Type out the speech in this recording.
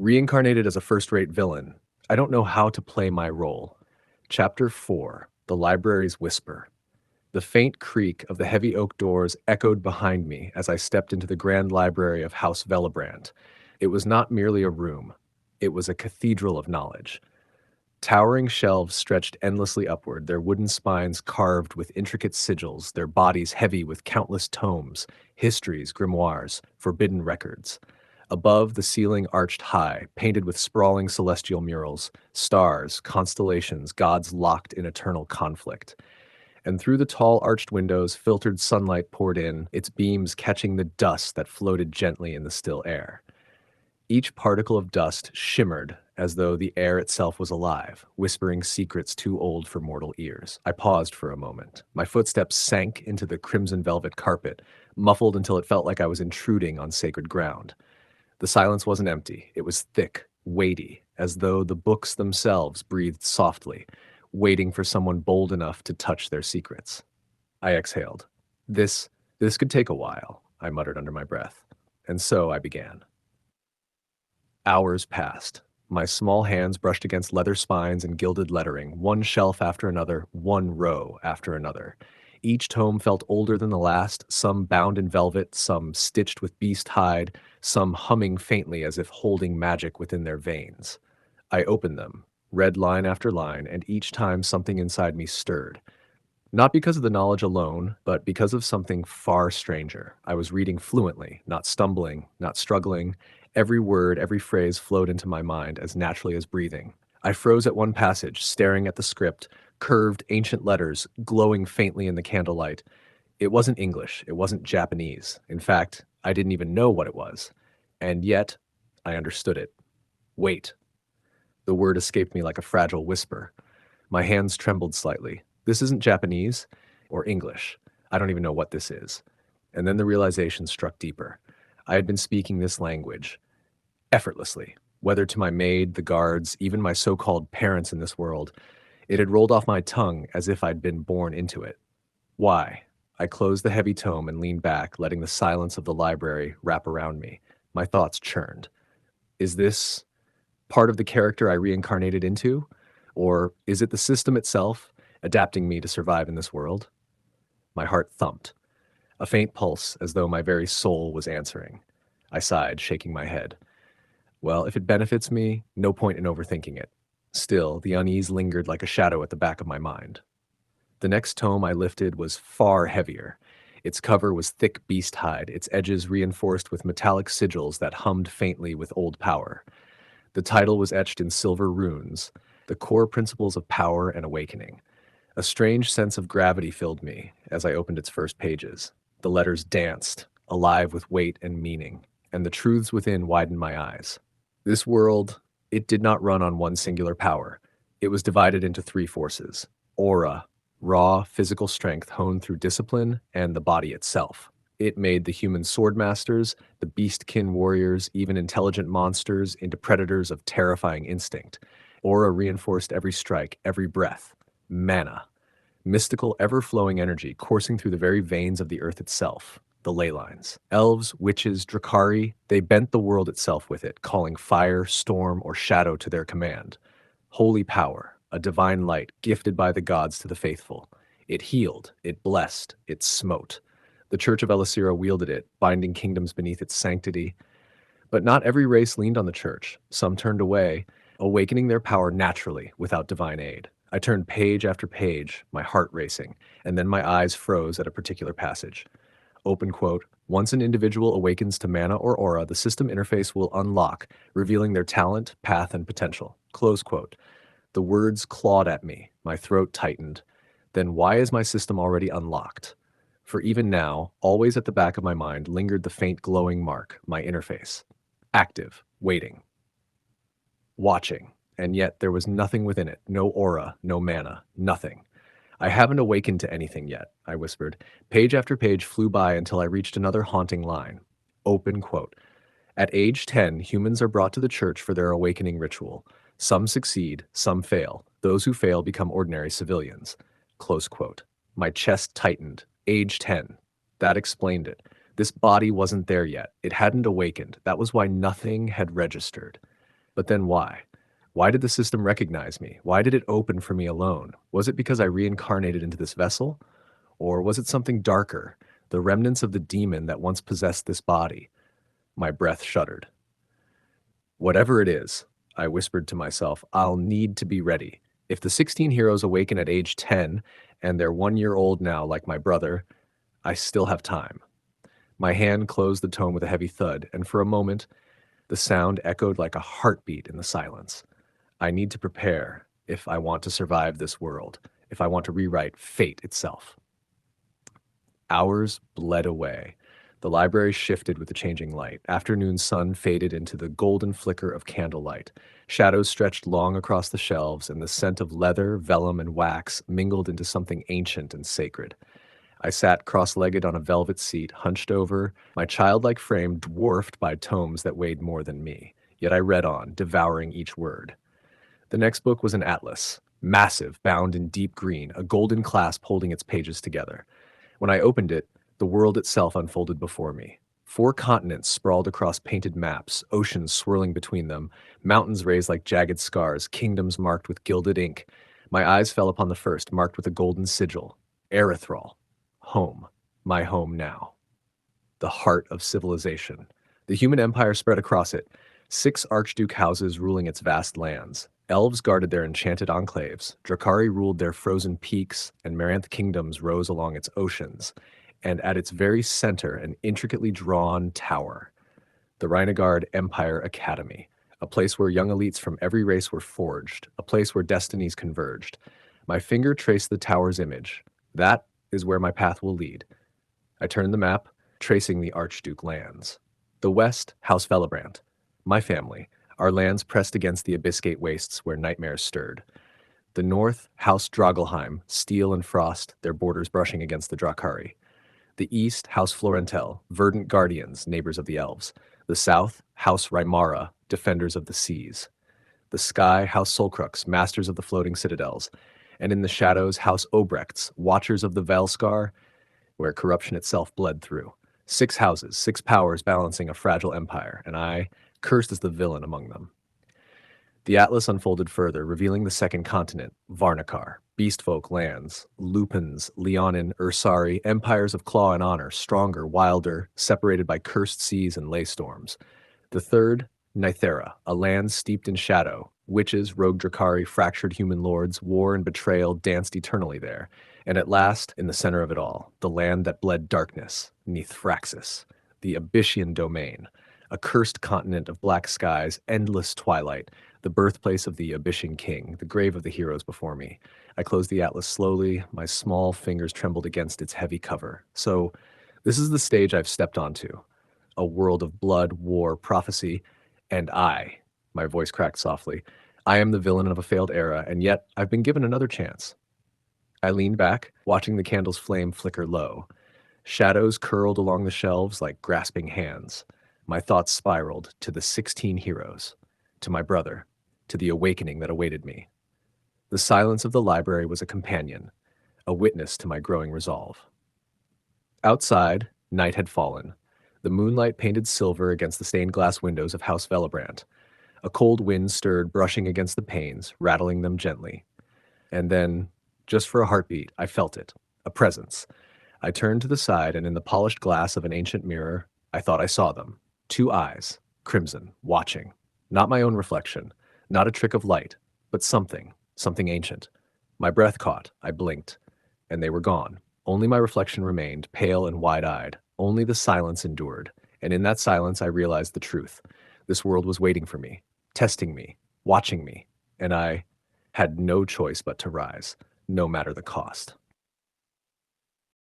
Reincarnated as a first-rate villain, I don't know how to play my role. Chapter 4, The Library's Whisper. The faint creak of the heavy oak doors echoed behind me as I stepped into the grand library of House Velebrandt. It was not merely a room. It was a cathedral of knowledge. Towering shelves stretched endlessly upward, their wooden spines carved with intricate sigils, their bodies heavy with countless tomes, histories, grimoires, forbidden records. Above, the ceiling arched high, painted with sprawling celestial murals, stars, constellations, gods locked in eternal conflict. And through the tall arched windows, filtered sunlight poured in, its beams catching the dust that floated gently in the still air. Each particle of dust shimmered as though the air itself was alive, whispering secrets too old for mortal ears. I paused for a moment. My footsteps sank into the crimson velvet carpet, muffled until it felt like I was intruding on sacred ground. The silence wasn't empty. It was thick, weighty, as though the books themselves breathed softly, waiting for someone bold enough to touch their secrets. I exhaled. This could take a while, I muttered under my breath. And so I began. Hours passed. My small hands brushed against leather spines and gilded lettering, one shelf after another, one row after another. Each tome felt older than the last, some bound in velvet, some stitched with beast hide, some humming faintly as if holding magic within their veins. I opened them, read line after line, and each time something inside me stirred. Not because of the knowledge alone, but because of something far stranger. I was reading fluently, not stumbling, not struggling. Every word, every phrase flowed into my mind as naturally as breathing. I froze at one passage, staring at the script, curved ancient letters, glowing faintly in the candlelight. It wasn't English, it wasn't Japanese. In fact, I didn't even know what it was. And yet, I understood it. Wait. The word escaped me like a fragile whisper. My hands trembled slightly. This isn't Japanese or English. I don't even know what this is. And then the realization struck deeper. I had been speaking this language effortlessly, whether to my maid, the guards, even my so-called parents in this world. It had rolled off my tongue as if I'd been born into it. Why? I closed the heavy tome and leaned back, letting the silence of the library wrap around me. My thoughts churned. Is this part of the character I reincarnated into? Or is it the system itself, adapting me to survive in this world? My heart thumped, a faint pulse as though my very soul was answering. I sighed, shaking my head. Well, if it benefits me, no point in overthinking it. Still, the unease lingered like a shadow at the back of my mind. The next tome I lifted was far heavier. Its cover was thick beast hide, its edges reinforced with metallic sigils that hummed faintly with old power. The title was etched in silver runes, The Core Principles of Power and Awakening. A strange sense of gravity filled me as I opened its first pages. The letters danced, alive with weight and meaning, and the truths within widened my eyes. This world, it did not run on one singular power. It was divided into three forces: aura, raw physical strength honed through discipline, and the body itself. It made the human swordmasters, the beastkin warriors, even intelligent monsters into predators of terrifying instinct. Aura reinforced every strike, every breath. Mana, mystical, ever-flowing energy coursing through the very veins of the earth itself. The ley lines. Elves, witches, Drakari, they bent the world itself with it, calling fire, storm, or shadow to their command. Holy power, a divine light gifted by the gods to the faithful. It healed, it blessed, it smote. The Church of Elisira wielded it, binding kingdoms beneath its sanctity. But not every race leaned on the church. Some turned away, awakening their power naturally, without divine aid. I turned page after page, my heart racing, and then my eyes froze at a particular passage. Open quote, once an individual awakens to mana or aura, the system interface will unlock, revealing their talent, path, and potential. Close quote. The words clawed at me, my throat tightened. Then why is my system already unlocked? For even now, always at the back of my mind, lingered the faint glowing mark, my interface. Active, waiting, watching, and yet there was nothing within it, no aura, no mana, nothing. I haven't awakened to anything yet, I whispered. Page after page flew by until I reached another haunting line. Open quote. At age 10, humans are brought to the church for their awakening ritual. Some succeed, some fail. Those who fail become ordinary civilians. Close quote. My chest tightened. Age 10. That explained it. This body wasn't there yet. It hadn't awakened. That was why nothing had registered. But then why? Why did the system recognize me? Why did it open for me alone? Was it because I reincarnated into this vessel? Or was it something darker, the remnants of the demon that once possessed this body? My breath shuddered. Whatever it is, I whispered to myself, I'll need to be ready. If the 16 heroes awaken at age 10, and they're 1 year old now like my brother, I still have time. My hand closed the tome with a heavy thud, and for a moment, the sound echoed like a heartbeat in the silence. I need to prepare if I want to survive this world, if I want to rewrite fate itself. Hours bled away. The library shifted with the changing light. Afternoon sun faded into the golden flicker of candlelight. Shadows stretched long across the shelves, and the scent of leather, vellum, and wax mingled into something ancient and sacred. I sat cross-legged on a velvet seat, hunched over, my childlike frame dwarfed by tomes that weighed more than me. Yet I read on, devouring each word. The next book was an atlas, massive, bound in deep green, a golden clasp holding its pages together. When I opened it, the world itself unfolded before me. 4 continents sprawled across painted maps, oceans swirling between them, mountains raised like jagged scars, kingdoms marked with gilded ink. My eyes fell upon the first, marked with a golden sigil. Erythrol. Home. My home now. The heart of civilization. The human empire spread across it, 6 Archduke houses ruling its vast lands. Elves guarded their enchanted enclaves, Drakari ruled their frozen peaks, and Maranth kingdoms rose along its oceans, and at its very center an intricately drawn tower, the Reincarnated Empire Academy, a place where young elites from every race were forged, a place where destinies converged. My finger traced the tower's image. That is where my path will lead. I turned the map, tracing the Archduke lands. The west, House Velebrandt. My family, our lands pressed against the Abyssgate wastes where nightmares stirred. The north, House Dragelheim, steel and frost, their borders brushing against the Drakari. The east, House Florentel, verdant guardians, neighbors of the elves. The south, House Rymara, defenders of the seas. The sky, House Solcrux, masters of the floating citadels. And in the shadows, House Obrechts, watchers of the Valskar, where corruption itself bled through. 6 houses, 6 powers balancing a fragile empire, and I, cursed as the villain among them. The atlas unfolded further, revealing the second continent, Varnakar, beastfolk lands, Lupins, Leonin, Ursari, empires of claw and honor, stronger, wilder, separated by cursed seas and ley storms. The third, Nythera, a land steeped in shadow. Witches, rogue Drakari, fractured human lords, war and betrayal danced eternally there. And at last, in the center of it all, the land that bled darkness, Nithraxis, the Abyssian Domain, a cursed continent of black skies, endless twilight, the birthplace of the Abyssian king, the grave of the heroes before me. I closed the atlas slowly, my small fingers trembled against its heavy cover. So, this is the stage I've stepped onto. A world of blood, war, prophecy, and my voice cracked softly, I am the villain of a failed era, and yet I've been given another chance. I leaned back, watching the candle's flame flicker low. Shadows curled along the shelves like grasping hands. My thoughts spiraled to the 16 heroes, to my brother, to the awakening that awaited me. The silence of the library was a companion, a witness to my growing resolve. Outside, night had fallen. The moonlight painted silver against the stained glass windows of House Velebrandt. A cold wind stirred, brushing against the panes, rattling them gently. And then, just for a heartbeat, I felt it, a presence. I turned to the side, and in the polished glass of an ancient mirror, I thought I saw them. 2 eyes, crimson, watching. Not my own reflection, not a trick of light, but something ancient. My breath caught, I blinked, and they were gone. Only my reflection remained, pale and wide-eyed. Only the silence endured, and in that silence I realized the truth. This world was waiting for me, testing me, watching me, and I had no choice but to rise, no matter the cost.